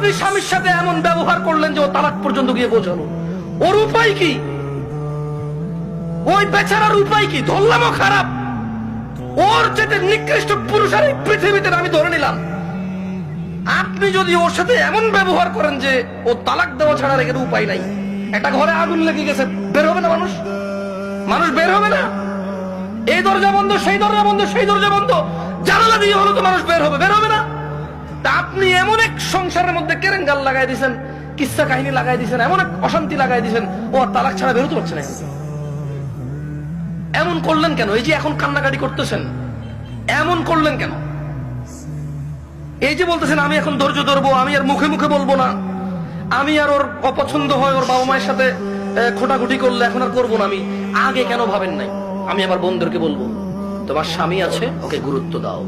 আপনি স্বামীর সাথে এমন ব্যবহার করলেন যে ও তালাক পর্যন্ত গিয়ে পৌঁছালো? ওর উপায় কি? ওই বেচারার উপায় কি? ধরলামও খারাপ, ওর যেতে নিকৃষ্ট পুরুষ আর এই পৃথিবীতে আমি ধরে নিলাম। আপনি যদি ওর সাথে এমন ব্যবহার করেন যে ও তালাক দেওয়া ছাড়া রেখে উপায় নাই, একটা ঘরে আগুন লেগে গেছে, বের হবে না মানুষ? মানুষ বের হবে না? এই দরজা বন্ধ, সেই দরজা বন্ধ, সেই দরজা বন্ধ, জানালা দিয়ে হলো তো মানুষ বের হবে, বের হবে না? তা আপনি এমন এক সংসারের মধ্যে কেরেঙ্গাল লাগাই দিয়েছেন, কিচ্ছা কাহিনী লাগাই দিয়েছেন, এমন এক অশান্তি লাগাই দিয়েছেন, ও আর তালাক ছাড়া বেরোতে পারছে না। এমন করলেন কেন? এই যে এখন কান্নাকাটি করতেছেন, এমন করলেন কেন? এই যে বলতেছেন আমি এখন ধৈর্য ধরবো, আমি আর মুখে মুখে বলবো না, আমি আর ওর অপছন্দ হয় ওর বাবা মায়ের সাথে খোটাখুটি করলে এখন আর করবো না, আমি আগে কেন ভাবেন নাই? আমি আমার বোনদেরকে বলবো, তোমার স্বামী আছে, ওকে গুরুত্ব দাও।